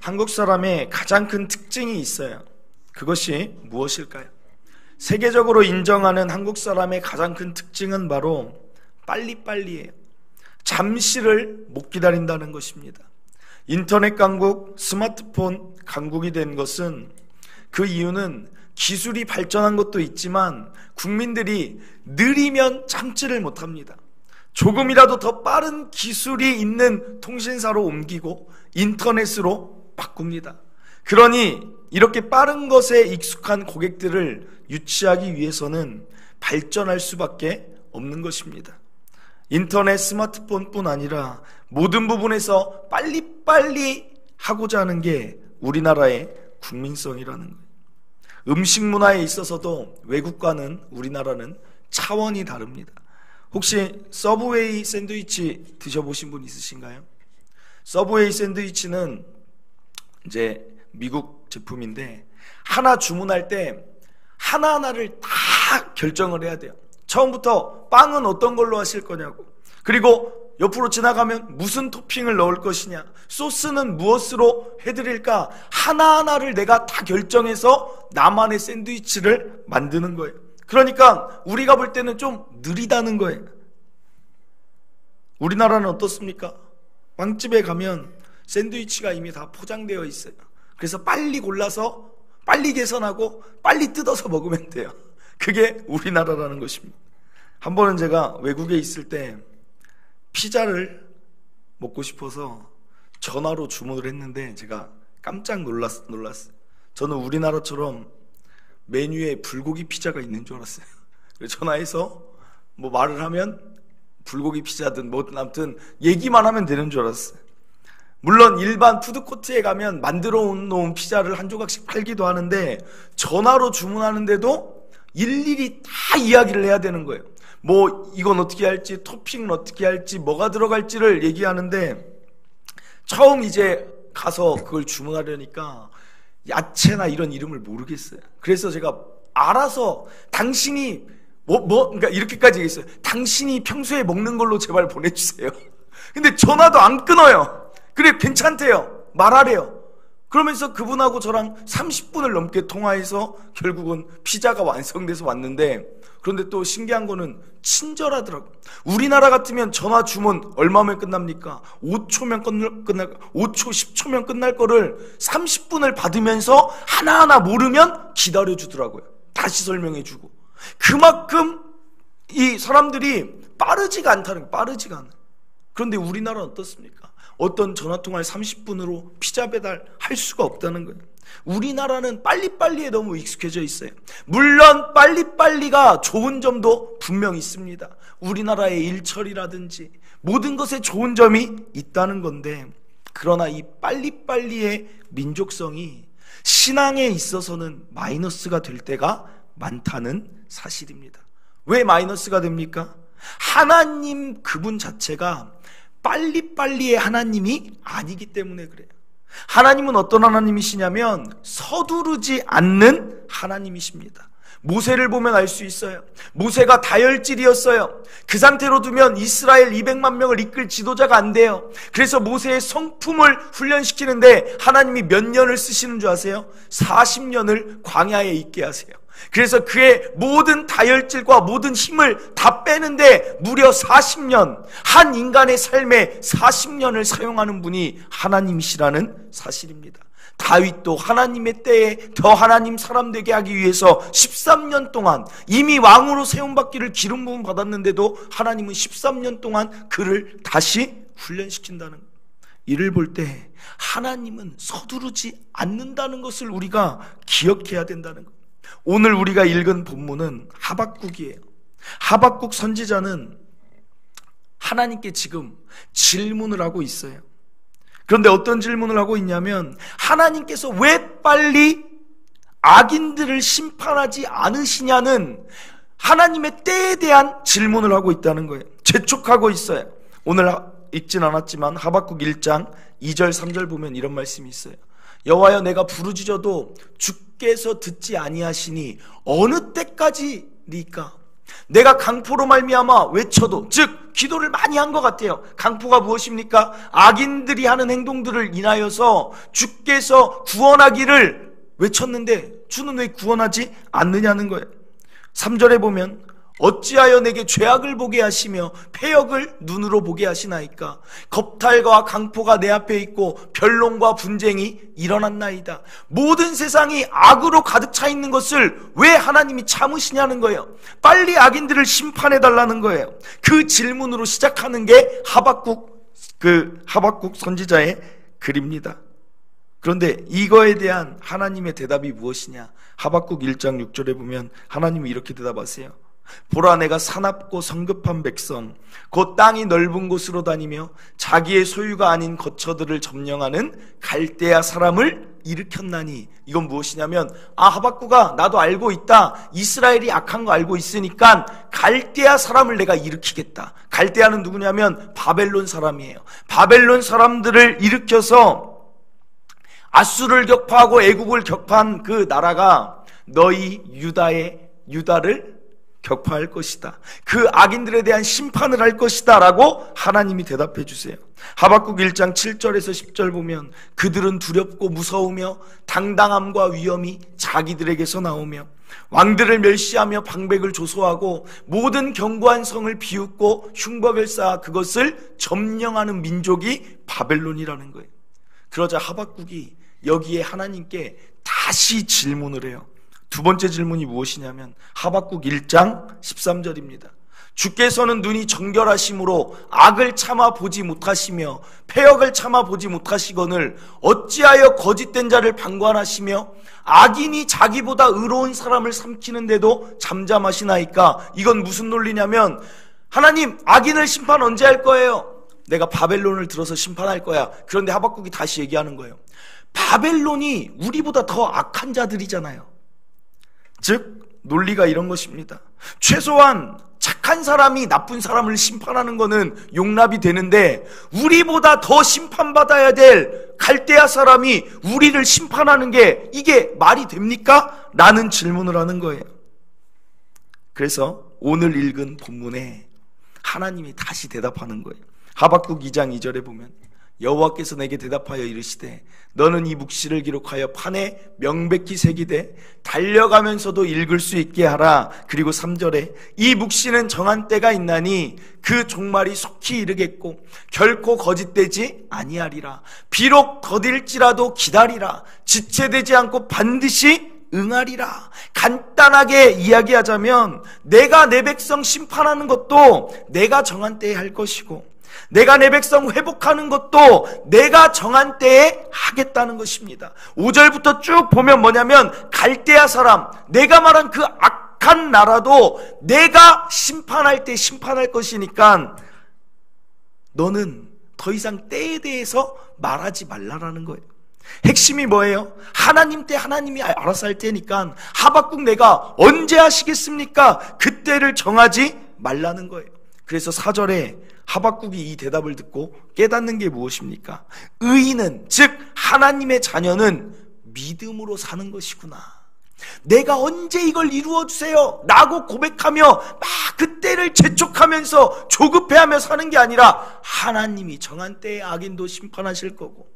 한국 사람의 가장 큰 특징이 있어요. 그것이 무엇일까요? 세계적으로 인정하는 한국 사람의 가장 큰 특징은 바로 빨리빨리예요. 잠시를 못 기다린다는 것입니다. 인터넷 강국, 스마트폰 강국이 된 것은, 그 이유는 기술이 발전한 것도 있지만 국민들이 느리면 참지를 못합니다. 조금이라도 더 빠른 기술이 있는 통신사로 옮기고 인터넷으로 바꿉니다. 그러니 이렇게 빠른 것에 익숙한 고객들을 유치하기 위해서는 발전할 수밖에 없는 것입니다. 인터넷, 스마트폰뿐 아니라 모든 부분에서 빨리빨리 하고자 하는 게 우리나라의 국민성이라는 거예요. 음식 문화에 있어서도 외국과는 우리나라는 차원이 다릅니다. 혹시 서브웨이 샌드위치 드셔보신 분 있으신가요? 서브웨이 샌드위치는 이제 미국 제품인데, 하나 주문할 때 하나하나를 다 결정을 해야 돼요. 처음부터 빵은 어떤 걸로 하실 거냐고, 그리고 옆으로 지나가면 무슨 토핑을 넣을 것이냐, 소스는 무엇으로 해드릴까, 하나하나를 내가 다 결정해서 나만의 샌드위치를 만드는 거예요. 그러니까 우리가 볼 때는 좀 느리다는 거예요. 우리나라는 어떻습니까? 빵집에 가면 샌드위치가 이미 다 포장되어 있어요. 그래서 빨리 골라서 빨리 계산하고 빨리 뜯어서 먹으면 돼요. 그게 우리나라라는 것입니다. 한 번은 제가 외국에 있을 때 피자를 먹고 싶어서 전화로 주문을 했는데 제가 깜짝 놀랐어요. 저는 우리나라처럼 메뉴에 불고기 피자가 있는 줄 알았어요. 그래서 전화해서 뭐 말을 하면 불고기 피자든 뭐든 아무튼 얘기만 하면 되는 줄 알았어요. 물론 일반 푸드코트에 가면 만들어 놓은 피자를 한 조각씩 팔기도 하는데, 전화로 주문하는데도 일일이 다 이야기를 해야 되는 거예요. 뭐 이건 어떻게 할지, 토핑은 어떻게 할지, 뭐가 들어갈지를 얘기하는데, 처음 이제 가서 그걸 주문하려니까 야채나 이런 이름을 모르겠어요. 그래서 제가 알아서 당신이 그러니까 이렇게까지 얘기했어요. 당신이 평소에 먹는 걸로 제발 보내주세요. 근데 전화도 안 끊어요. 그래, 괜찮대요. 말하래요. 그러면서 그분하고 저랑 30분을 넘게 통화해서 결국은 피자가 완성돼서 왔는데, 그런데 또 신기한 거는 친절하더라고요. 우리나라 같으면 전화 주문 얼마면 끝납니까? 5초면 끝날 5초, 10초면 끝날 거를 30분을 받으면서 하나하나 모르면 기다려주더라고요. 다시 설명해주고. 그만큼 이 사람들이 빠르지가 않다는 거예요. 빠르지가 않아요. 그런데 우리나라는 어떻습니까? 어떤 전화통화를 30분으로 피자 배달할 수가 없다는 거예요. 우리나라는 빨리빨리에 너무 익숙해져 있어요. 물론 빨리빨리가 좋은 점도 분명 있습니다. 우리나라의 일처리라든지 모든 것에 좋은 점이 있다는 건데, 그러나 이 빨리빨리의 민족성이 신앙에 있어서는 마이너스가 될 때가 많다는 사실입니다. 왜 마이너스가 됩니까? 하나님 그분 자체가 빨리빨리의 하나님이 아니기 때문에 그래요. 하나님은 어떤 하나님이시냐면 서두르지 않는 하나님이십니다. 모세를 보면 알 수 있어요. 모세가 다혈질이었어요. 그 상태로 두면 이스라엘 200만 명을 이끌 지도자가 안 돼요. 그래서 모세의 성품을 훈련시키는데 하나님이 몇 년을 쓰시는 줄 아세요? 40년을 광야에 있게 하세요. 그래서 그의 모든 다혈질과 모든 힘을 다 빼는데 무려 40년, 한 인간의 삶에 40년을 사용하는 분이 하나님이시라는 사실입니다. 다윗도 하나님의 때에 더 하나님 사람 되게 하기 위해서 13년 동안, 이미 왕으로 세움받기를 기름 부음 받았는데도 하나님은 13년 동안 그를 다시 훈련시킨다는 거예요. 이를 볼 때 하나님은 서두르지 않는다는 것을 우리가 기억해야 된다는 거예요. 오늘 우리가 읽은 본문은 하박국이에요. 하박국 선지자는 하나님께 지금 질문을 하고 있어요. 그런데 어떤 질문을 하고 있냐면, 하나님께서 왜 빨리 악인들을 심판하지 않으시냐는 하나님의 때에 대한 질문을 하고 있다는 거예요. 재촉하고 있어요. 오늘 읽진 않았지만 하박국 1장 2절 3절 보면 이런 말씀이 있어요. 여호와여, 내가 부르짖어도 주께서 듣지 아니하시니 어느 때까지니까? 내가 강포로 말미암아 외쳐도, 즉 기도를 많이 한 것 같아요. 강포가 무엇입니까? 악인들이 하는 행동들을 인하여서 주께서 구원하기를 외쳤는데 주는 왜 구원하지 않느냐는 거예요. 3절에 보면 어찌하여 내게 죄악을 보게 하시며 패역을 눈으로 보게 하시나이까? 겁탈과 강포가 내 앞에 있고 변론과 분쟁이 일어났나이다. 모든 세상이 악으로 가득 차 있는 것을 왜 하나님이 참으시냐는 거예요. 빨리 악인들을 심판해 달라는 거예요. 그 질문으로 시작하는 게 하박국 선지자의 글입니다. 그런데 이거에 대한 하나님의 대답이 무엇이냐? 하박국 1장 6절에 보면 하나님이 이렇게 대답하세요. 보라, 내가 사납고 성급한 백성 곧 땅이 넓은 곳으로 다니며 자기의 소유가 아닌 거처들을 점령하는 갈대아 사람을 일으켰나니. 이건 무엇이냐면, 하박국아, 나도 알고 있다. 이스라엘이 악한 거 알고 있으니까 갈대아 사람을 내가 일으키겠다. 갈대아는 누구냐면 바벨론 사람이에요. 바벨론 사람들을 일으켜서 아수를 격파하고 애국을 격파한 그 나라가 너희 유다를 격파할 것이다. 그 악인들에 대한 심판을 할 것이다 라고 하나님이 대답해 주세요. 하박국 1장 7절에서 10절 보면 그들은 두렵고 무서우며 당당함과 위엄이 자기들에게서 나오며 왕들을 멸시하며 방백을 조소하고 모든 견고한 성을 비웃고 흉벽을 쌓아 그것을 점령하는 민족이 바벨론이라는 거예요. 그러자 하박국이 여기에 하나님께 다시 질문을 해요. 두 번째 질문이 무엇이냐면 하박국 1장 13절입니다. 주께서는 눈이 정결하심으로 악을 참아 보지 못하시며 패역을 참아 보지 못하시거늘 어찌하여 거짓된 자를 방관하시며 악인이 자기보다 의로운 사람을 삼키는데도 잠잠하시나이까? 이건 무슨 논리냐면, 하나님, 악인을 심판 언제 할 거예요? 내가 바벨론을 들어서 심판할 거야. 그런데 하박국이 다시 얘기하는 거예요. 바벨론이 우리보다 더 악한 자들이잖아요. 즉 논리가 이런 것입니다. 최소한 착한 사람이 나쁜 사람을 심판하는 거는 용납이 되는데 우리보다 더 심판받아야 될 갈대아 사람이 우리를 심판하는 게 이게 말이 됩니까? 라는 질문을 하는 거예요. 그래서 오늘 읽은 본문에 하나님이 다시 대답하는 거예요. 하박국 2장 2절에 보면 여호와께서 내게 대답하여 이르시되 너는 이 묵시를 기록하여 판에 명백히 새기되 달려가면서도 읽을 수 있게 하라. 그리고 3절에 이 묵시는 정한 때가 있나니 그 종말이 속히 이르겠고 결코 거짓되지 아니하리라. 비록 더딜지라도 기다리라. 지체되지 않고 반드시 응하리라. 간단하게 이야기하자면 내가 내 백성 심판하는 것도 내가 정한 때에 할 것이고 내가 내 백성 회복하는 것도 내가 정한 때에 하겠다는 것입니다. 5절부터 쭉 보면 뭐냐면 갈대아 사람, 내가 말한 그 악한 나라도 내가 심판할 때 심판할 것이니까 너는 더 이상 때에 대해서 말하지 말라라는 거예요. 핵심이 뭐예요? 하나님 때 하나님이 알아서 할 테니까 하박국 내가 언제 하시겠습니까? 그때를 정하지 말라는 거예요. 그래서 4절에 하박국이 이 대답을 듣고 깨닫는 게 무엇입니까? 의인은, 즉 하나님의 자녀는 믿음으로 사는 것이구나. 내가 언제 이걸 이루어주세요 라고 고백하며 막 그때를 재촉하면서 조급해하며 사는 게 아니라 하나님이 정한 때에 악인도 심판하실 거고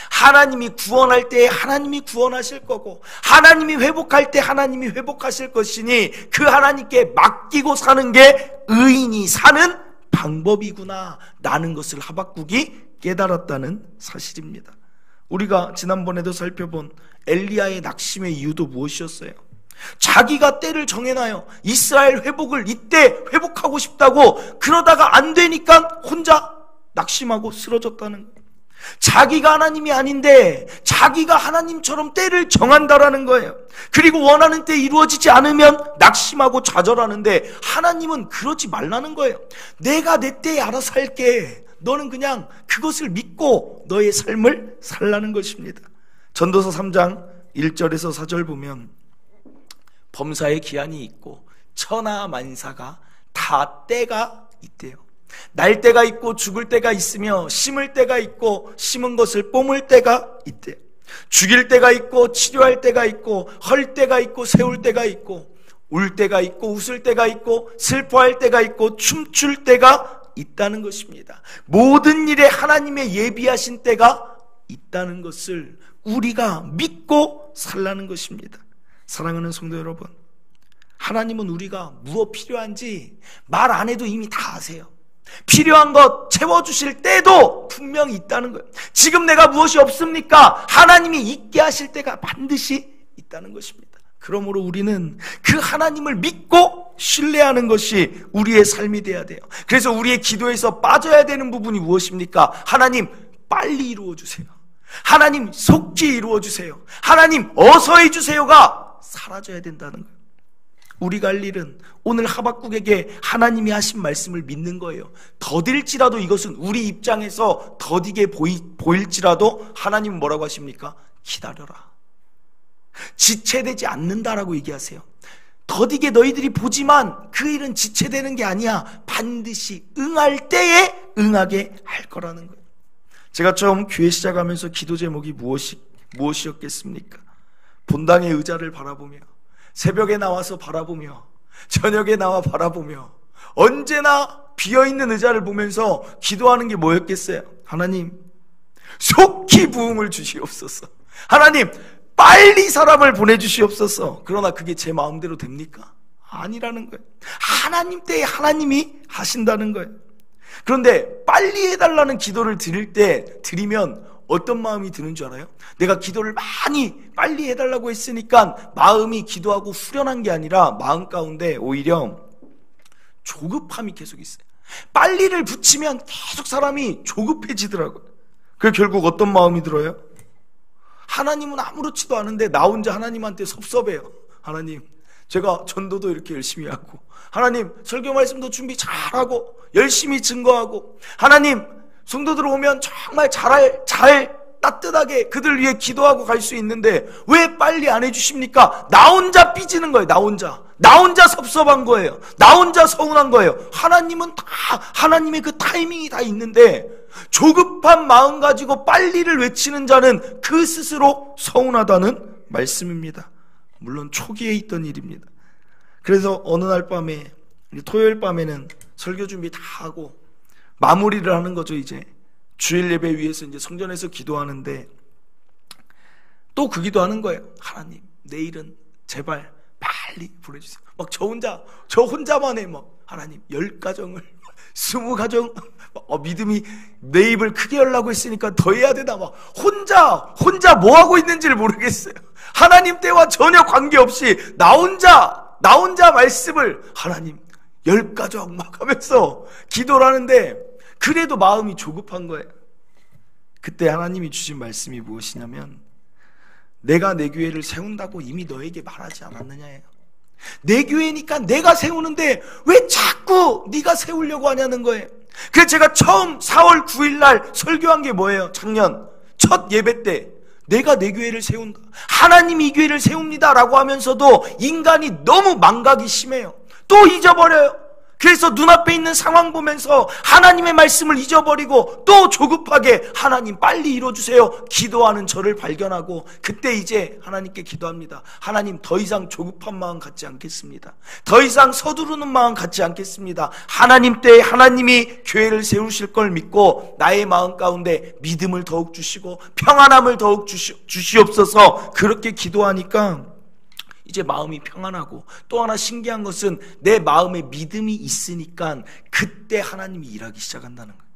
하나님이 구원할 때에 하나님이 구원하실 거고 하나님이 회복할 때 하나님이 회복하실 것이니 그 하나님께 맡기고 사는 게 의인이 사는 방법이구나 라는 것을 하박국이 깨달았다는 사실입니다. 우리가 지난번에도 살펴본 엘리야의 낙심의 이유도 무엇이었어요? 자기가 때를 정해놔요. 이스라엘 회복을 이때 회복하고 싶다고. 그러다가 안 되니까 혼자 낙심하고 쓰러졌다는 거예요. 자기가 하나님이 아닌데 자기가 하나님처럼 때를 정한다라는 거예요. 그리고 원하는 때 이루어지지 않으면 낙심하고 좌절하는데 하나님은 그러지 말라는 거예요. 내가 내 때에 알아서 할게. 너는 그냥 그것을 믿고 너의 삶을 살라는 것입니다. 전도서 3장 1절에서 4절 보면 범사의 기한이 있고 천하 만사가 다 때가 있대요. 날 때가 있고 죽을 때가 있으며 심을 때가 있고 심은 것을 뽐을 때가 있대요. 죽일 때가 있고 치료할 때가 있고 헐 때가 있고 세울 때가 있고 울 때가 있고 웃을 때가 있고 슬퍼할 때가 있고 춤출 때가 있다는 것입니다. 모든 일에 하나님의 예비하신 때가 있다는 것을 우리가 믿고 살라는 것입니다. 사랑하는 성도 여러분, 하나님은 우리가 무엇 필요한지 말 안 해도 이미 다 아세요. 필요한 것 채워주실 때도 분명히 있다는 거예요. 지금 내가 무엇이 없습니까? 하나님이 있게 하실 때가 반드시 있다는 것입니다. 그러므로 우리는 그 하나님을 믿고 신뢰하는 것이 우리의 삶이 돼야 돼요. 그래서 우리의 기도에서 빠져야 되는 부분이 무엇입니까? 하나님 빨리 이루어주세요. 하나님 속히 이루어주세요. 하나님 어서 해주세요가 사라져야 된다는 거예요. 우리가 할 일은 오늘 하박국에게 하나님이 하신 말씀을 믿는 거예요. 더딜지라도, 이것은 우리 입장에서 더디게 보일지라도 하나님은 뭐라고 하십니까? 기다려라. 지체되지 않는다라고 얘기하세요. 더디게 너희들이 보지만 그 일은 지체되는 게 아니야. 반드시 응할 때에 응하게 할 거라는 거예요. 제가 처음 교회 시작하면서 기도 제목이 무엇이었겠습니까? 본당의 의자를 바라보며, 새벽에 나와서 바라보며, 저녁에 나와 바라보며, 언제나 비어있는 의자를 보면서 기도하는 게 뭐였겠어요? 하나님 속히 부흥을 주시옵소서. 하나님 빨리 사람을 보내주시옵소서. 그러나 그게 제 마음대로 됩니까? 아니라는 거예요. 하나님 때에 하나님이 하신다는 거예요. 그런데 빨리 해달라는 기도를 드리면 어떤 마음이 드는 줄 알아요? 내가 기도를 많이 빨리 해달라고 했으니까 마음이 기도하고 후련한 게 아니라 마음 가운데 오히려 조급함이 계속 있어요. 빨리를 붙이면 계속 사람이 조급해지더라고요. 그래서 결국 어떤 마음이 들어요? 하나님은 아무렇지도 않은데 나 혼자 하나님한테 섭섭해요. 하나님, 제가 전도도 이렇게 열심히 하고, 하나님 설교 말씀도 준비 잘하고 열심히 증거하고, 하나님 성도들 오면 정말 잘 따뜻하게 그들 위해 기도하고 갈 수 있는데 왜 빨리 안 해주십니까? 나 혼자 삐지는 거예요. 나 혼자 섭섭한 거예요. 나 혼자 서운한 거예요. 하나님은 다 하나님의 그 타이밍이 다 있는데 조급한 마음 가지고 빨리를 외치는 자는 그 스스로 서운하다는 말씀입니다. 물론 초기에 있던 일입니다. 그래서 어느 날 밤에, 토요일 밤에는 설교 준비 다 하고 마무리를 하는 거죠. 이제 주일 예배 위해서 이제 성전에서 기도하는데 또 그 기도하는 거예요. 하나님 내일은 제발 빨리 보내주세요. 막 저 혼자만의 하나님 10가정을 20가정 믿음이 내 입을 크게 열라고 했으니까 더 해야 되나 혼자 뭐 하고 있는지를 모르겠어요. 하나님 때와 전혀 관계없이 나 혼자 말씀을 하나님 10가정 막 하면서 기도를 하는데 그래도 마음이 조급한 거예요. 그때 하나님이 주신 말씀이 무엇이냐면, 내가 내 교회를 세운다고 이미 너에게 말하지 않았느냐예요. 내 교회니까 내가 세우는데 왜 자꾸 네가 세우려고 하냐는 거예요. 그래서 제가 처음 4월 9일 날 설교한 게 뭐예요? 작년 첫 예배 때 내가 내 교회를 세운다, 하나님이 이 교회를 세웁니다 라고 하면서도 인간이 너무 망각이 심해요. 또 잊어버려요. 그래서 눈앞에 있는 상황 보면서 하나님의 말씀을 잊어버리고 또 조급하게 하나님 빨리 이뤄주세요 기도하는 저를 발견하고, 그때 이제 하나님께 기도합니다. 하나님 더 이상 조급한 마음 갖지 않겠습니다. 더 이상 서두르는 마음 갖지 않겠습니다. 하나님 때에 하나님이 교회를 세우실 걸 믿고 나의 마음 가운데 믿음을 더욱 주시고 평안함을 더욱 주시옵소서. 그렇게 기도하니까 이제 마음이 평안하고, 또 하나 신기한 것은 내 마음에 믿음이 있으니까 그때 하나님이 일하기 시작한다는 거예요.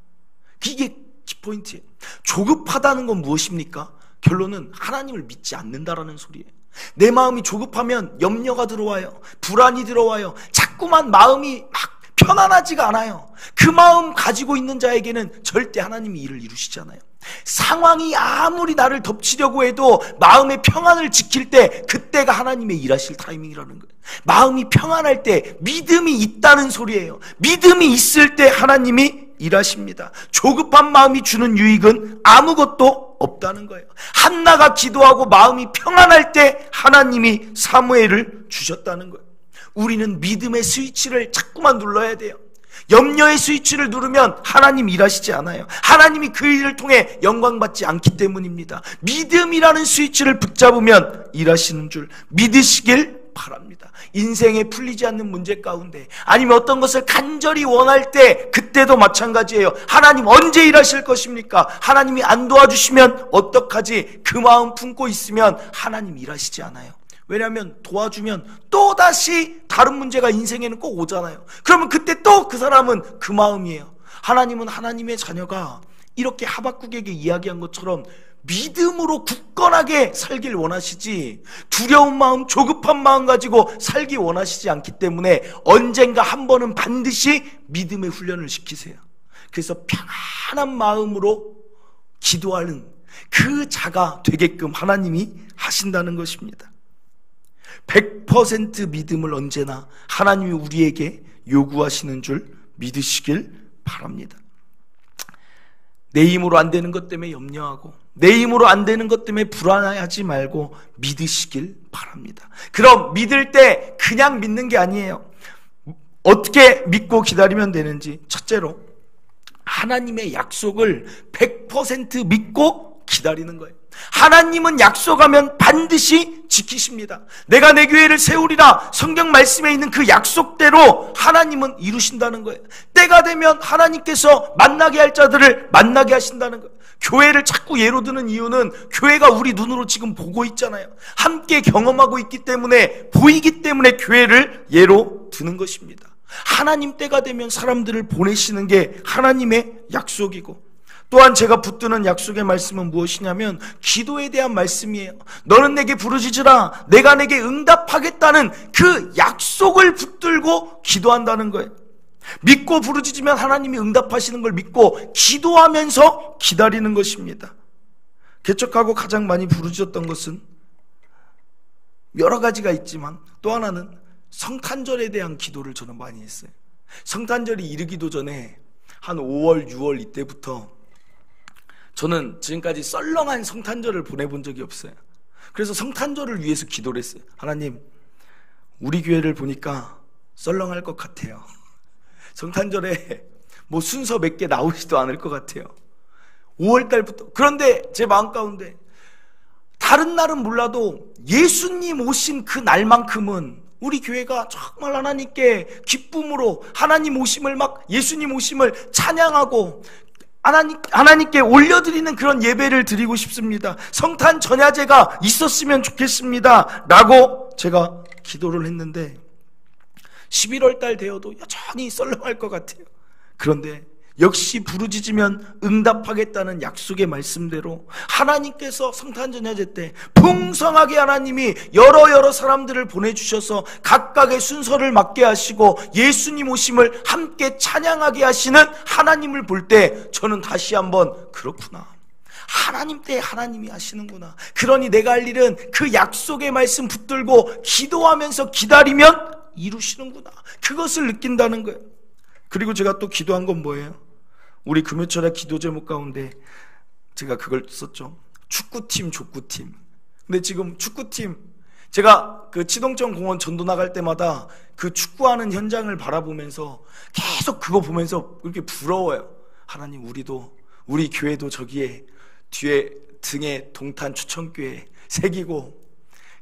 이게 키포인트예요. 조급하다는 건 무엇입니까? 결론은 하나님을 믿지 않는다라는 소리예요. 내 마음이 조급하면 염려가 들어와요. 불안이 들어와요. 자꾸만 마음이 막 편안하지가 않아요. 그 마음 가지고 있는 자에게는 절대 하나님이 일을 이루시지 않아요. 상황이 아무리 나를 덮치려고 해도 마음의 평안을 지킬 때 그때가 하나님의 일하실 타이밍이라는 거예요. 마음이 평안할 때 믿음이 있다는 소리예요. 믿음이 있을 때 하나님이 일하십니다. 조급한 마음이 주는 유익은 아무것도 없다는 거예요. 한나가 기도하고 마음이 평안할 때 하나님이 사무엘을 주셨다는 거예요. 우리는 믿음의 스위치를 자꾸만 눌러야 돼요. 염려의 스위치를 누르면 하나님 일하시지 않아요. 하나님이 그 일을 통해 영광받지 않기 때문입니다. 믿음이라는 스위치를 붙잡으면 일하시는 줄 믿으시길 바랍니다. 인생에 풀리지 않는 문제 가운데, 아니면 어떤 것을 간절히 원할 때, 그때도 마찬가지예요. 하나님 언제 일하실 것입니까? 하나님이 안 도와주시면 어떡하지? 그 마음 품고 있으면 하나님 일하시지 않아요. 왜냐하면 도와주면 또다시 다른 문제가 인생에는 꼭 오잖아요. 그러면 그때 또 그 사람은 그 마음이에요. 하나님은 하나님의 자녀가 이렇게 하박국에게 이야기한 것처럼 믿음으로 굳건하게 살길 원하시지, 두려운 마음, 조급한 마음 가지고 살기 원하시지 않기 때문에 언젠가 한 번은 반드시 믿음의 훈련을 시키세요. 그래서 평안한 마음으로 기도하는 그 자가 되게끔 하나님이 하신다는 것입니다. 100% 믿음을 언제나 하나님이 우리에게 요구하시는 줄 믿으시길 바랍니다. 내 힘으로 안 되는 것 때문에 염려하고, 내 힘으로 안 되는 것 때문에 불안해하지 말고 믿으시길 바랍니다. 그럼 믿을 때 그냥 믿는 게 아니에요. 어떻게 믿고 기다리면 되는지, 첫째로 하나님의 약속을 100% 믿고 기다리는 거예요. 하나님은 약속하면 반드시 지키십니다. 내가 내 교회를 세우리라 성경 말씀에 있는 그 약속대로 하나님은 이루신다는 거예요. 때가 되면 하나님께서 만나게 할 자들을 만나게 하신다는 거예요. 교회를 자꾸 예로 드는 이유는 교회가 우리 눈으로 지금 보고 있잖아요. 함께 경험하고 있기 때문에, 보이기 때문에 교회를 예로 드는 것입니다. 하나님 때가 되면 사람들을 보내시는 게 하나님의 약속이고, 또한 제가 붙드는 약속의 말씀은 무엇이냐면 기도에 대한 말씀이에요. 너는 내게 부르짖으라 내가 내게 응답하겠다는 그 약속을 붙들고 기도한다는 거예요. 믿고 부르짖으면 하나님이 응답하시는 걸 믿고 기도하면서 기다리는 것입니다. 개척하고 가장 많이 부르짖었던 것은 여러 가지가 있지만, 또 하나는 성탄절에 대한 기도를 저는 많이 했어요. 성탄절이 이르기도 전에 한 5월, 6월 이때부터 저는 지금까지 썰렁한 성탄절을 보내본 적이 없어요. 그래서 성탄절을 위해서 기도를 했어요. 하나님, 우리 교회를 보니까 썰렁할 것 같아요. 성탄절에 뭐 순서 몇 개 나오지도 않을 것 같아요. 5월달부터. 그런데 제 마음 가운데 다른 날은 몰라도 예수님 오신 그 날만큼은 우리 교회가 정말 하나님께 기쁨으로 하나님 오심을 예수님 오심을 찬양하고 하나님께 올려드리는 그런 예배를 드리고 싶습니다. 성탄 전야제가 있었으면 좋겠습니다 라고 제가 기도를 했는데 11월 달 되어도 여전히 썰렁할 것 같아요. 그런데 역시 부르짖으면 응답하겠다는 약속의 말씀대로 하나님께서 성탄 전야제 때 풍성하게 하나님이 여러 사람들을 보내주셔서 각각의 순서를 맡게 하시고 예수님 오심을 함께 찬양하게 하시는 하나님을 볼 때 저는 다시 한번, 그렇구나, 하나님 때 하나님이 하시는구나. 그러니 내가 할 일은 그 약속의 말씀 붙들고 기도하면서 기다리면 이루시는구나, 그것을 느낀다는 거예요. 그리고 제가 또 기도한 건 뭐예요? 우리 금요철의 기도 제목 가운데 제가 그걸 썼죠. 축구팀, 족구팀. 근데 지금 축구팀, 제가 그 치동천 공원 전도 나갈 때마다 그 축구하는 현장을 바라보면서 계속 그거 보면서 그렇게 부러워요. 하나님, 우리 교회도 저기에 뒤에 등에 동탄 추천교회 새기고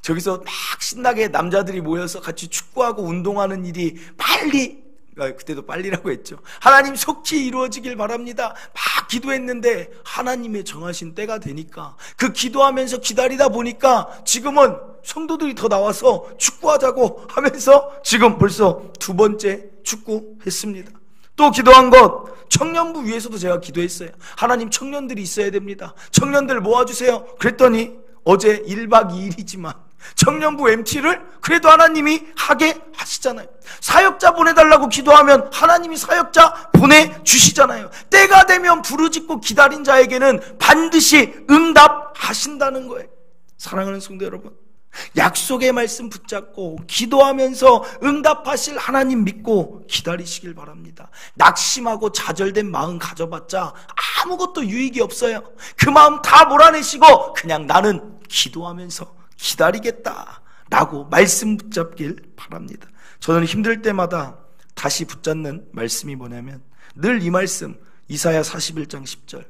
저기서 막 신나게 남자들이 모여서 같이 축구하고 운동하는 일이 빨리, 그때도 빨리라고 했죠. 하나님 속히 이루어지길 바랍니다. 막 기도했는데 하나님의 정하신 때가 되니까 그 기도하면서 기다리다 보니까 지금은 성도들이 더 나와서 축구하자고 하면서 지금 벌써 2번째 축구했습니다. 또 기도한 것, 청년부 위해서도 제가 기도했어요. 하나님, 청년들이 있어야 됩니다. 청년들 모아주세요. 그랬더니 어제 1박 2일이지만 청년부 MT를 그래도 하나님이 하게 하시잖아요. 사역자 보내달라고 기도하면 하나님이 사역자 보내주시잖아요. 때가 되면 부르짖고 기다린 자에게는 반드시 응답하신다는 거예요. 사랑하는 성도 여러분, 약속의 말씀 붙잡고 기도하면서 응답하실 하나님 믿고 기다리시길 바랍니다. 낙심하고 좌절된 마음 가져봤자 아무것도 유익이 없어요. 그 마음 다 몰아내시고 그냥 나는 기도하면서 기다리겠다 라고 말씀 붙잡길 바랍니다. 저는 힘들 때마다 다시 붙잡는 말씀이 뭐냐면 늘 이 말씀, 이사야 41장 10절,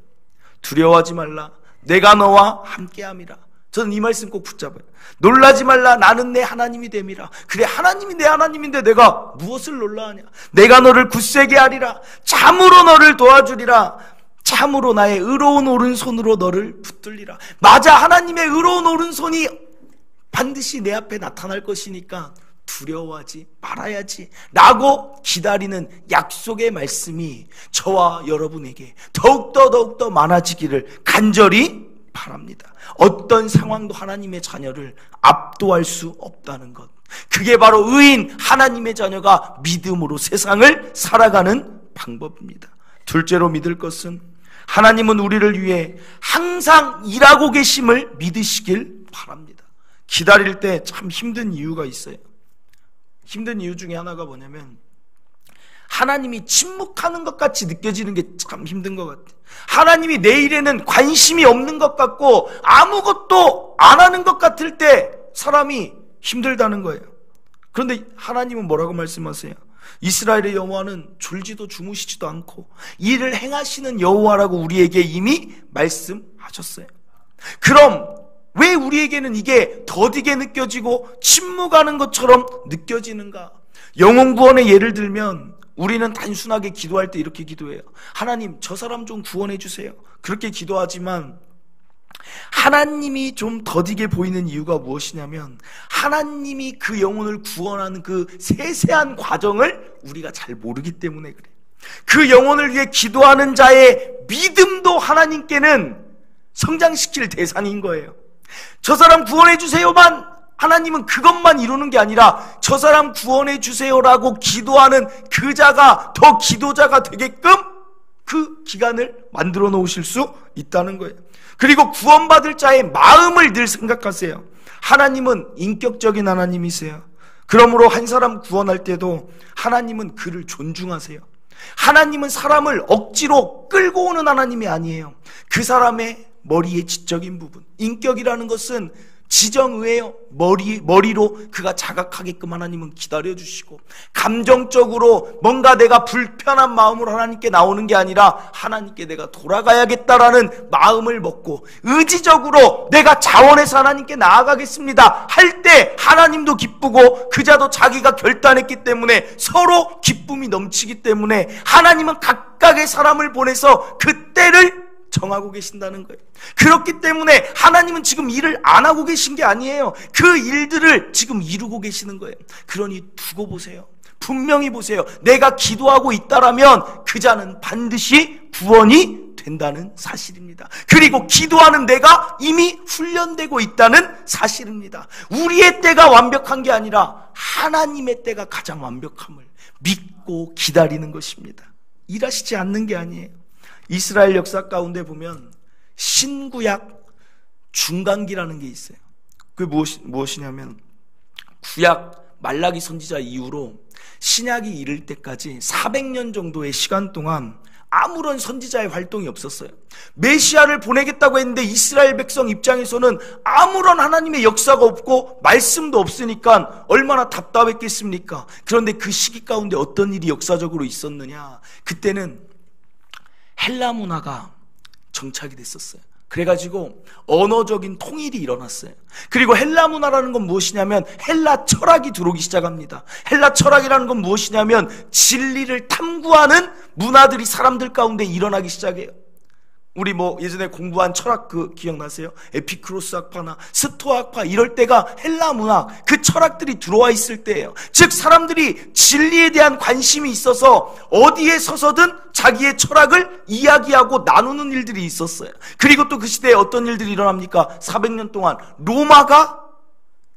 두려워하지 말라 내가 너와 함께함이라. 저는 이 말씀 꼭 붙잡아요. 놀라지 말라, 나는 내 하나님이 됨이라. 그래, 하나님이 내 하나님인데 내가 무엇을 놀라하냐. 내가 너를 굳세게 하리라. 참으로 너를 도와주리라. 참으로 나의 의로운 오른손으로 너를 붙들리라. 맞아, 하나님의 의로운 오른손이 반드시 내 앞에 나타날 것이니까 두려워하지 말아야지 라고 기다리는 약속의 말씀이 저와 여러분에게 더욱더 많아지기를 간절히 바랍니다. 어떤 상황도 하나님의 자녀를 압도할 수 없다는 것, 그게 바로 의인 하나님의 자녀가 믿음으로 세상을 살아가는 방법입니다. 둘째로 믿을 것은 하나님은 우리를 위해 항상 일하고 계심을 믿으시길 바랍니다. 기다릴 때 참 힘든 이유가 있어요. 힘든 이유 중에 하나가 뭐냐면 하나님이 침묵하는 것 같이 느껴지는 게 참 힘든 것 같아요. 하나님이 내 일에는 관심이 없는 것 같고 아무것도 안 하는 것 같을 때 사람이 힘들다는 거예요. 그런데 하나님은 뭐라고 말씀하세요? 이스라엘의 여호와는 졸지도 주무시지도 않고 일을 행하시는 여호와라고 우리에게 이미 말씀하셨어요. 그럼 왜 우리에게는 이게 더디게 느껴지고 침묵하는 것처럼 느껴지는가? 영혼 구원의 예를 들면 우리는 단순하게 기도할 때 이렇게 기도해요. 하나님, 저 사람 좀 구원해 주세요. 그렇게 기도하지만 하나님이 좀 더디게 보이는 이유가 무엇이냐면 하나님이 그 영혼을 구원하는 그 세세한 과정을 우리가 잘 모르기 때문에 그래요. 그 영혼을 위해 기도하는 자의 믿음도 하나님께는 성장시킬 대상인 거예요. 저 사람 구원해 주세요만 하나님은 그것만 이루는 게 아니라 저 사람 구원해 주세요라고 기도하는 그 자가 더 기도자가 되게끔 그 기간을 만들어 놓으실 수 있다는 거예요. 그리고 구원받을 자의 마음을 늘 생각하세요. 하나님은 인격적인 하나님이세요. 그러므로 한 사람 구원할 때도 하나님은 그를 존중하세요. 하나님은 사람을 억지로 끌고 오는 하나님이 아니에요. 그 사람의 머리의 지적인 부분, 인격이라는 것은 지정의예요. 머리로 그가 자각하게끔 하나님은 기다려주시고, 감정적으로 뭔가 내가 불편한 마음으로 하나님께 나오는 게 아니라 하나님께 내가 돌아가야겠다라는 마음을 먹고 의지적으로 내가 자원해서 하나님께 나아가겠습니다 할 때 하나님도 기쁘고 그자도 자기가 결단했기 때문에 서로 기쁨이 넘치기 때문에 하나님은 각각의 사람을 보내서 그 때를 정하고 계신다는 거예요. 그렇기 때문에 하나님은 지금 일을 안 하고 계신 게 아니에요. 그 일들을 지금 이루고 계시는 거예요. 그러니 두고 보세요. 분명히 보세요. 내가 기도하고 있다라면 그 자는 반드시 구원이 된다는 사실입니다. 그리고 기도하는 내가 이미 훈련되고 있다는 사실입니다. 우리의 때가 완벽한 게 아니라 하나님의 때가 가장 완벽함을 믿고 기다리는 것입니다. 일하시지 않는 게 아니에요. 이스라엘 역사 가운데 보면 신구약 중간기라는 게 있어요. 그게 무엇이냐면 구약 말라기 선지자 이후로 신약이 이를 때까지 400년 정도의 시간 동안 아무런 선지자의 활동이 없었어요. 메시아를 보내겠다고 했는데 이스라엘 백성 입장에서는 아무런 하나님의 역사가 없고 말씀도 없으니까 얼마나 답답했겠습니까? 그런데 그 시기 가운데 어떤 일이 역사적으로 있었느냐? 그때는 헬라 문화가 정착이 됐었어요. 그래가지고 언어적인 통일이 일어났어요. 그리고 헬라 문화라는 건 무엇이냐면 헬라 철학이 들어오기 시작합니다. 헬라 철학이라는 건 무엇이냐면 진리를 탐구하는 문화들이 사람들 가운데 일어나기 시작해요. 우리 예전에 공부한 철학 기억나세요? 에피크로스 학파나 스토아 학파 이럴 때가 헬라 문화, 그 철학들이 들어와 있을 때예요. 즉 사람들이 진리에 대한 관심이 있어서 어디에 서서든 자기의 철학을 이야기하고 나누는 일들이 있었어요. 그리고 또 그 시대에 어떤 일들이 일어납니까? 400년 동안 로마가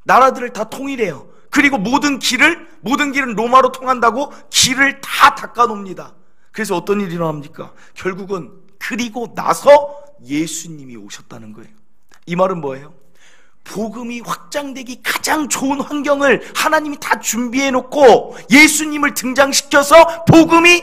나라들을 다 통일해요. 그리고 모든 길은 로마로 통한다고 길을 다 닦아놉니다. 그래서 어떤 일이 일어납니까? 결국은 그리고 나서 예수님이 오셨다는 거예요. 이 말은 뭐예요? 복음이 확장되기 가장 좋은 환경을 하나님이 다 준비해 놓고 예수님을 등장시켜서 복음이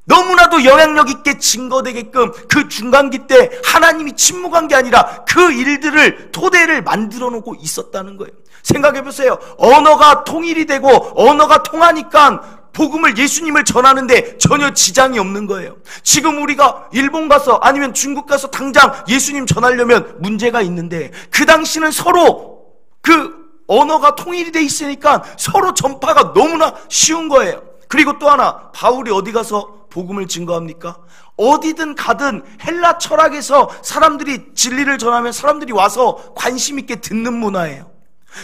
너무나도 영향력 있게 증거되게끔 그 중간기 때 하나님이 침묵한 게 아니라 그 일들을 토대를 만들어 놓고 있었다는 거예요. 생각해 보세요. 언어가 통일이 되고 언어가 통하니까 복음을, 예수님을 전하는데 전혀 지장이 없는 거예요. 지금 우리가 일본 가서 아니면 중국 가서 당장 예수님 전하려면 문제가 있는데, 그 당시는 서로 그 언어가 통일이 돼 있으니까 서로 전파가 너무나 쉬운 거예요. 그리고 또 하나, 바울이 어디 가서 복음을 증거합니까? 어디든 가든 헬라 철학에서 사람들이 진리를 전하면 사람들이 와서 관심 있게 듣는 문화예요.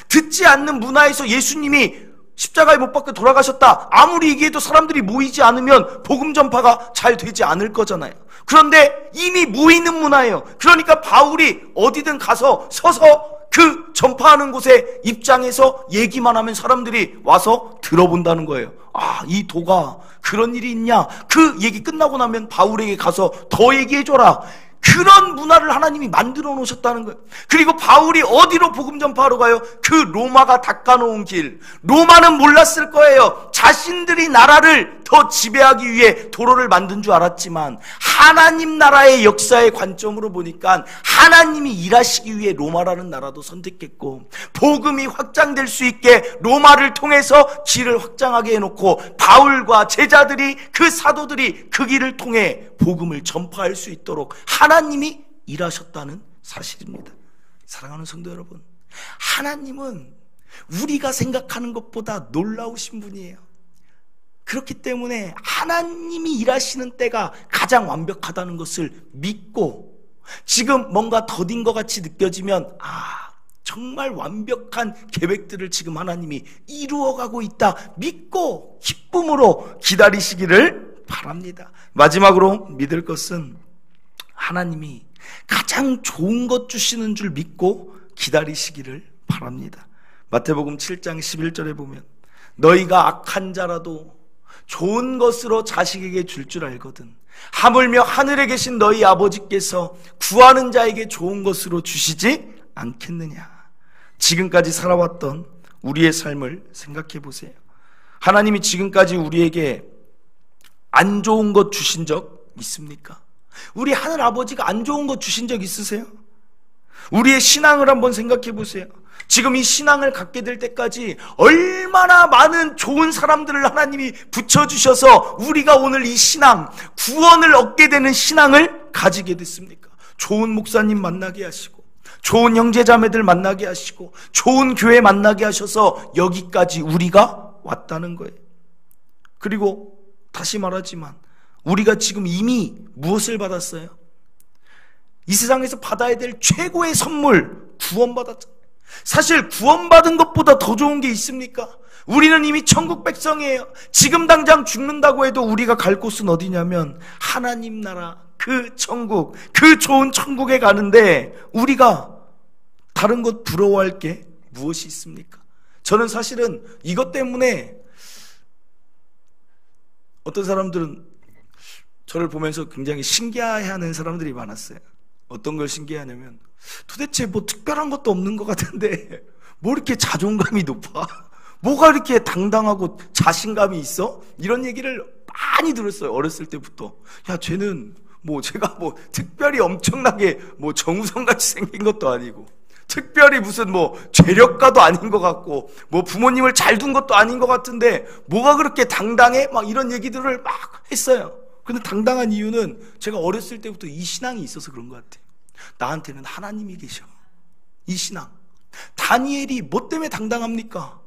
듣지 않는 문화에서 예수님이 십자가에 못 박혀 돌아가셨다 아무리 얘기해도 사람들이 모이지 않으면 복음 전파가 잘 되지 않을 거잖아요. 그런데 이미 모이는 문화예요. 그러니까 바울이 어디든 가서 서서 그 전파하는 곳에 입장해서 얘기만 하면 사람들이 와서 들어본다는 거예요. 아, 이 도가 그런 일이 있냐? 그 얘기 끝나고 나면 바울에게 가서 더 얘기해줘라. 그런 문화를 하나님이 만들어 놓으셨다는 거예요. 그리고 바울이 어디로 복음 전파하러 가요? 그 로마가 닦아놓은 길. 로마는 몰랐을 거예요. 자신들이 나라를 더 지배하기 위해 도로를 만든 줄 알았지만, 하나님 나라의 역사의 관점으로 보니까 하나님이 일하시기 위해 로마라는 나라도 선택했고, 복음이 확장될 수 있게 로마를 통해서 길을 확장하게 해놓고, 바울과 제자들이, 그 사도들이 그 길을 통해 복음을 전파할 수 있도록 하나님이 일하셨다는 사실입니다. 사랑하는 성도 여러분, 하나님은 우리가 생각하는 것보다 놀라우신 분이에요. 그렇기 때문에 하나님이 일하시는 때가 가장 완벽하다는 것을 믿고, 지금 뭔가 더딘 것 같이 느껴지면 정말 완벽한 계획들을 지금 하나님이 이루어가고 있다 믿고 기쁨으로 기다리시기를 바랍니다. 마지막으로 믿을 것은 하나님이 가장 좋은 것 주시는 줄 믿고 기다리시기를 바랍니다. 마태복음 7장 11절에 보면, 너희가 악한 자라도 좋은 것으로 자식에게 줄 줄 알거든 하물며 하늘에 계신 너희 아버지께서 구하는 자에게 좋은 것으로 주시지 않겠느냐. 지금까지 살아왔던 우리의 삶을 생각해 보세요. 하나님이 지금까지 우리에게 안 좋은 것 주신 적 있습니까? 우리 하늘 아버지가 안 좋은 것 주신 적 있으세요? 우리의 신앙을 한번 생각해 보세요. 지금 이 신앙을 갖게 될 때까지 얼마나 많은 좋은 사람들을 하나님이 붙여주셔서 우리가 오늘 이 신앙, 구원을 얻게 되는 신앙을 가지게 됐습니까? 좋은 목사님 만나게 하시고, 좋은 형제자매들 만나게 하시고, 좋은 교회 만나게 하셔서 여기까지 우리가 왔다는 거예요. 그리고 다시 말하지만 우리가 지금 이미 무엇을 받았어요? 이 세상에서 받아야 될 최고의 선물, 구원받았잖아요. 사실 구원받은 것보다 더 좋은 게 있습니까? 우리는 이미 천국 백성이에요. 지금 당장 죽는다고 해도 우리가 갈 곳은 어디냐면 하나님 나라, 그 천국, 그 좋은 천국에 가는데 우리가 다른 것 부러워할 게 무엇이 있습니까? 저는 사실은 이것 때문에 어떤 사람들은 저를 보면서 굉장히 신기해하는 사람들이 많았어요. 어떤 걸 신기해하냐면, 도대체 뭐 특별한 것도 없는 것 같은데 뭐 이렇게 자존감이 높아? 뭐가 이렇게 당당하고 자신감이 있어? 이런 얘기를 많이 들었어요. 어렸을 때부터. 야, 쟤는 뭐 제가 뭐 특별히 엄청나게 뭐 정우성같이 생긴 것도 아니고, 특별히 무슨 뭐 죄력가도 아닌 것 같고, 뭐 부모님을 잘 둔 것도 아닌 것 같은데 뭐가 그렇게 당당해? 막 이런 얘기들을 막 했어요. 근데 당당한 이유는 제가 어렸을 때부터 이 신앙이 있어서 그런 것 같아요. 나한테는 하나님이 계셔. 이 신앙. 다니엘이 뭐 때문에 당당합니까?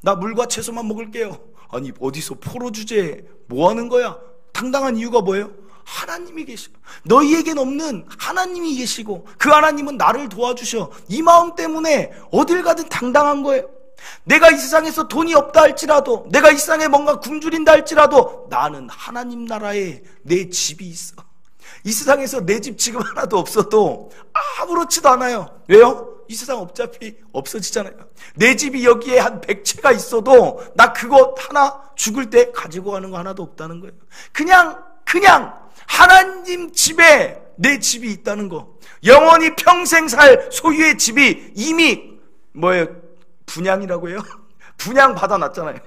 나 물과 채소만 먹을게요. 아니, 어디서 포로 주제에 뭐 하는 거야? 당당한 이유가 뭐예요? 하나님이 계셔. 너희에겐 없는 하나님이 계시고, 그 하나님은 나를 도와주셔. 이 마음 때문에 어딜 가든 당당한 거예요. 내가 이 세상에서 돈이 없다 할지라도, 내가 이 세상에 뭔가 굶주린다 할지라도 나는 하나님 나라에 내 집이 있어. 이 세상에서 내 집 지금 하나도 없어도 아무렇지도 않아요. 왜요? 이 세상 어차피 없어지잖아요. 내 집이 여기에 한 100채가 있어도 나 그거 하나 죽을 때 가지고 가는 거 하나도 없다는 거예요. 그냥 하나님 집에 내 집이 있다는 거. 영원히 평생 살 소유의 집이 이미 뭐예요? 분양이라고 해요? 분양 받아놨잖아요.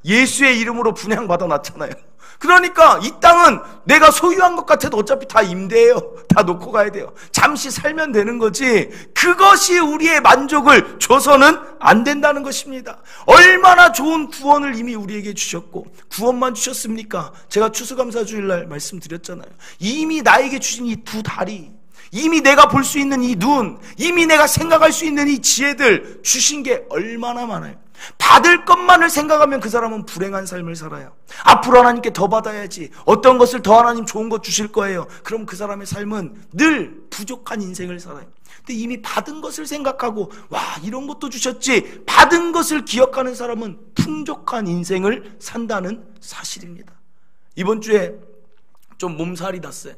예수의 이름으로 분양 받아놨잖아요. 그러니까 이 땅은 내가 소유한 것 같아도 어차피 다 임대예요. 다 놓고 가야 돼요. 잠시 살면 되는 거지, 그것이 우리의 만족을 줘서는 안 된다는 것입니다. 얼마나 좋은 구원을 이미 우리에게 주셨고, 구원만 주셨습니까? 제가 추수감사주일날 말씀드렸잖아요. 이미 나에게 주신 이 두 다리, 이미 내가 볼 수 있는 이 눈, 이미 내가 생각할 수 있는 이 지혜들 주신 게 얼마나 많아요. 받을 것만을 생각하면 그 사람은 불행한 삶을 살아요. 앞으로 하나님께 더 받아야지, 어떤 것을 더 하나님 좋은 것 주실 거예요. 그럼 그 사람의 삶은 늘 부족한 인생을 살아요. 근데 이미 받은 것을 생각하고, 와, 이런 것도 주셨지, 받은 것을 기억하는 사람은 풍족한 인생을 산다는 사실입니다. 이번 주에 좀 몸살이 났어요.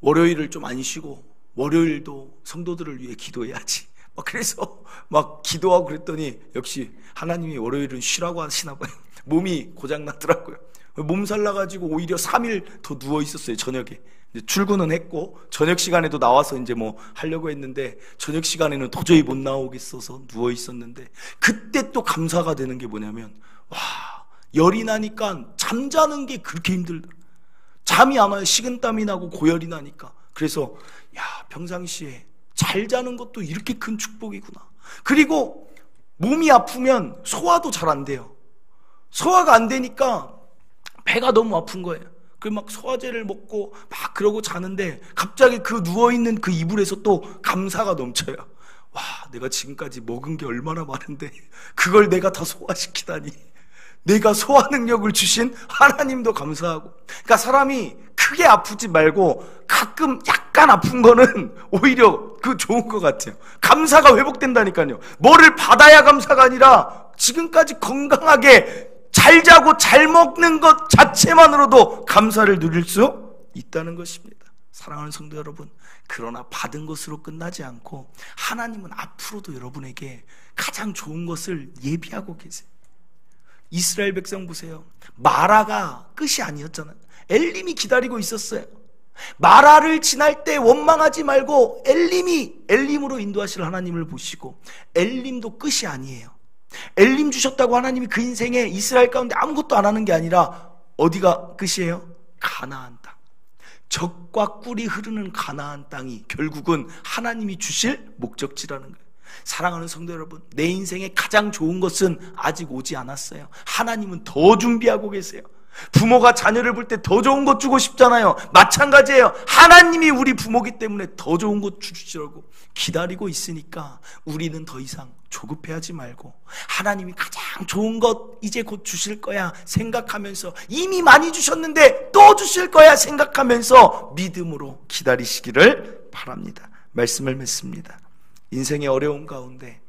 월요일을 좀 안 쉬고 월요일도 성도들을 위해 기도해야지, 그래서 막 기도하고 그랬더니 역시 하나님이 월요일은 쉬라고 하시나 봐요. 몸이 고장났더라고요. 몸살 나가지고 오히려 3일 더 누워 있었어요. 저녁에 이제 출근은 했고 저녁 시간에도 나와서 이제 뭐 하려고 했는데, 저녁 시간에는 도저히 못 나오겠어서 누워 있었는데, 그때 또 감사가 되는 게 뭐냐면, 와, 열이 나니까 잠자는 게 그렇게 힘들더라. 잠이 안 와요. 식은땀이 나고 고열이 나니까. 그래서 야, 평상시에 잘 자는 것도 이렇게 큰 축복이구나. 그리고 몸이 아프면 소화도 잘 안 돼요. 소화가 안 되니까 배가 너무 아픈 거예요. 그 막 소화제를 먹고 막 그러고 자는데, 갑자기 그 누워있는 그 이불에서 또 감사가 넘쳐요. 와, 내가 지금까지 먹은 게 얼마나 많은데 그걸 내가 다 소화시키다니. 내가 소화 능력을 주신 하나님도 감사하고. 그러니까 사람이 크게 아프지 말고 가끔 약간 아픈 거는 오히려 그 좋은 것 같아요. 감사가 회복된다니까요. 뭐를 받아야 감사가 아니라 지금까지 건강하게 잘 자고 잘 먹는 것 자체만으로도 감사를 누릴 수 있다는 것입니다. 사랑하는 성도 여러분, 그러나 받은 것으로 끝나지 않고 하나님은 앞으로도 여러분에게 가장 좋은 것을 예비하고 계세요. 이스라엘 백성 보세요. 마라가 끝이 아니었잖아요. 엘림이 기다리고 있었어요. 마라를 지날 때 원망하지 말고 엘림으로 인도하실 하나님을 보시고, 엘림도 끝이 아니에요. 엘림 주셨다고 하나님이 그 인생에 이스라엘 가운데 아무것도 안 하는 게 아니라 어디가 끝이에요? 가나안 땅. 젖과 꿀이 흐르는 가나안 땅이 결국은 하나님이 주실 목적지라는 거예요. 사랑하는 성도 여러분, 내 인생에 가장 좋은 것은 아직 오지 않았어요. 하나님은 더 준비하고 계세요. 부모가 자녀를 볼 때 더 좋은 것 주고 싶잖아요. 마찬가지예요. 하나님이 우리 부모기 때문에 더 좋은 것 주시려고 기다리고 있으니까 우리는 더 이상 조급해하지 말고, 하나님이 가장 좋은 것 이제 곧 주실 거야 생각하면서, 이미 많이 주셨는데 또 주실 거야 생각하면서 믿음으로 기다리시기를 바랍니다. 말씀을 맺습니다. 인생의 어려움 가운데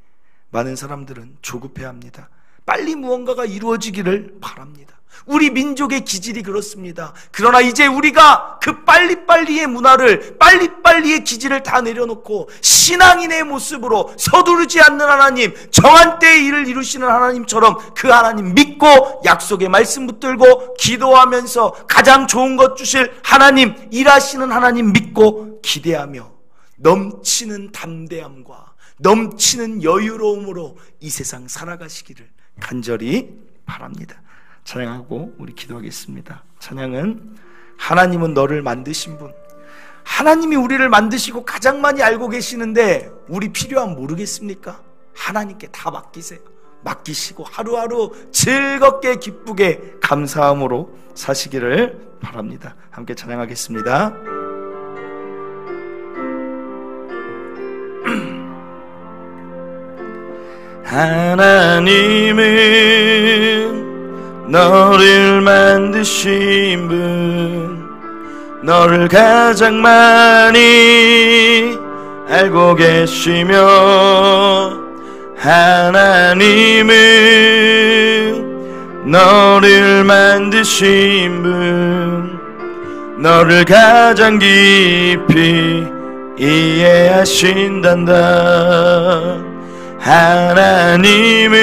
많은 사람들은 조급해합니다. 빨리 무언가가 이루어지기를 바랍니다. 우리 민족의 기질이 그렇습니다. 그러나 이제 우리가 그 빨리빨리의 문화를, 빨리빨리의 기질을 다 내려놓고 신앙인의 모습으로 서두르지 않는 하나님, 정한 때의 일을 이루시는 하나님처럼 그 하나님 믿고 약속의 말씀 붙들고 기도하면서 가장 좋은 것 주실 하나님, 일하시는 하나님 믿고 기대하며 넘치는 담대함과 넘치는 여유로움으로 이 세상 살아가시기를 간절히 바랍니다. 찬양하고 우리 기도하겠습니다. 찬양은 하나님은 너를 만드신 분, 하나님이 우리를 만드시고 가장 많이 알고 계시는데 우리 필요함 모르겠습니까? 하나님께 다 맡기세요. 맡기시고 하루하루 즐겁게 기쁘게 감사함으로 사시기를 바랍니다. 함께 찬양하겠습니다. 하나님은 너를 만드신 분, 너를 가장 많이 알고 계시며, 하나님은 너를 만드신 분, 너를 가장 깊이 이해하신단다. 하나님은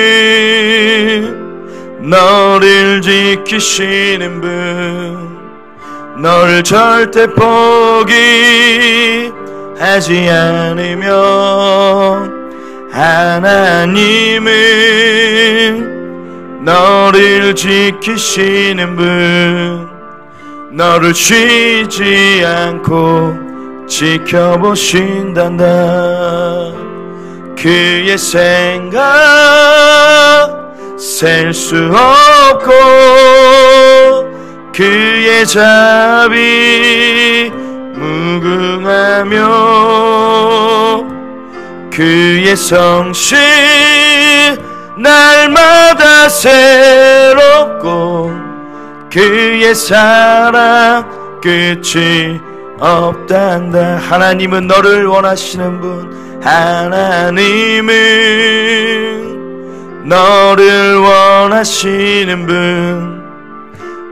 너를 지키시는 분, 너를 절대 포기하지 않으며, 하나님은 너를 지키시는 분, 너를 쉬지 않고 지켜보신단다. 그의 생각 셀 수 없고 그의 자비 무궁하며 그의 성실 날마다 새롭고 그의 사랑 끝이 없단다. 하나님은 너를 원하시는 분, 하나님은 너를 원하시는 분,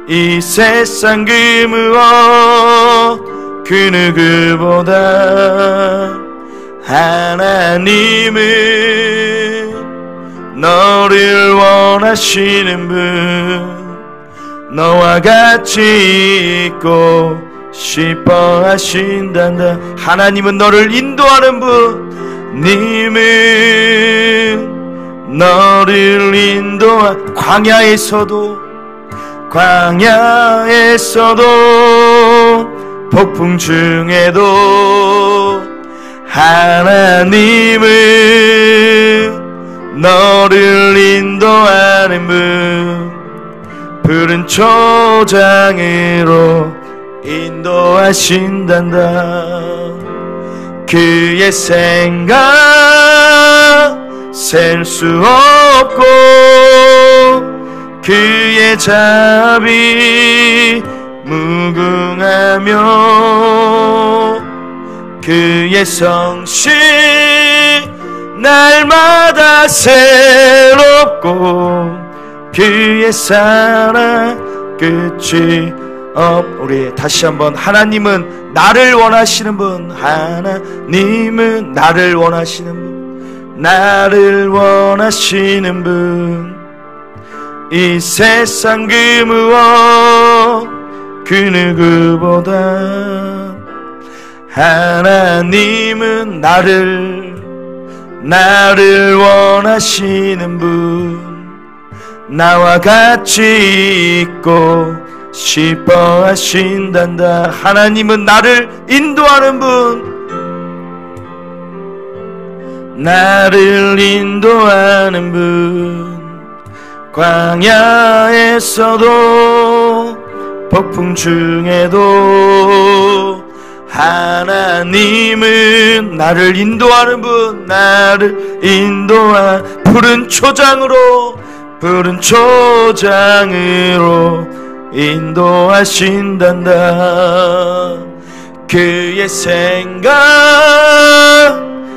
이 세상 그 무엇 그 누구보다 하나님은 너를 원하시는 분, 너와 같이 있고 싶어 하신단다. 하나님은 너를 인도하는 분, 님은 너를 인도하 광야에서도 폭풍 중에도 하나님은 너를 인도하는 분, 푸른 초장으로 인도하신단다. 그의 생각 셀 수 없고 그의 자비 무궁하며 그의 성실 날마다 새롭고 그의 사랑 끝이 우리 다시 한번, 하나님은 나를 원하시는 분, 하나님은 나를 원하시는 분, 나를 원하시는 분, 이 세상 그 무엇 그 누구보다 하나님은 나를 원하시는 분, 나와 같이 있고 싶어 하신단다. 하나님은 나를 인도하는 분, 나를 인도하는 분, 광야에서도 폭풍 중에도 하나님은 나를 인도하는 분, 나를 푸른 초장으로 인도하신단다. 그의 생각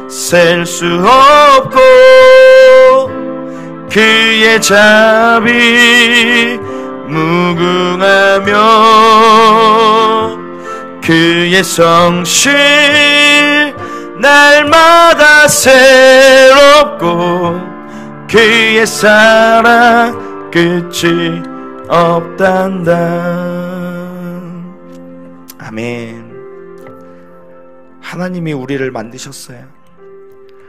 셀 수 없고 그의 자비 무궁하며 그의 성실 날마다 새롭고 그의 사랑 끝이 없단다. 아멘. 하나님이 우리를 만드셨어요.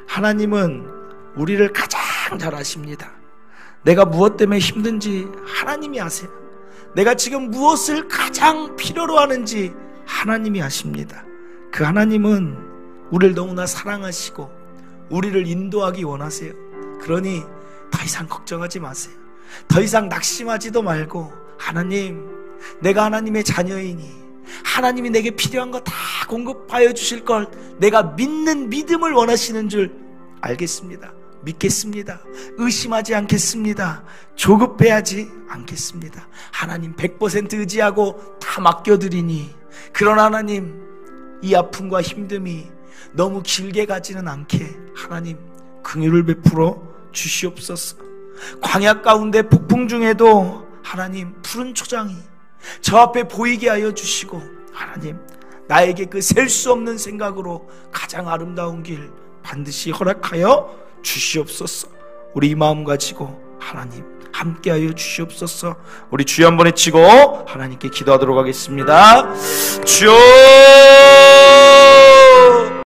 하나님은 우리를 가장 잘 아십니다. 내가 무엇 때문에 힘든지 하나님이 아세요. 내가 지금 무엇을 가장 필요로 하는지 하나님이 아십니다. 그 하나님은 우리를 너무나 사랑하시고 우리를 인도하기 원하세요. 그러니 더 이상 걱정하지 마세요. 더 이상 낙심하지도 말고, 하나님, 내가 하나님의 자녀이니 하나님이 내게 필요한 거 다 공급하여 주실 걸 내가 믿는 믿음을 원하시는 줄 알겠습니다. 믿겠습니다. 의심하지 않겠습니다. 조급해하지 않겠습니다. 하나님 100% 의지하고 다 맡겨드리니, 그러나 하나님, 이 아픔과 힘듦이 너무 길게 가지는 않게 하나님 긍휼을 베풀어 주시옵소서. 광야 가운데 폭풍 중에도 하나님 푸른 초장이 저 앞에 보이게 하여 주시고, 하나님 나에게 그 셀 수 없는 생각으로 가장 아름다운 길 반드시 허락하여 주시옵소서. 우리 이 마음 가지고 하나님 함께하여 주시옵소서. 우리 주여 한번 외치고 하나님께 기도하도록 하겠습니다. 주여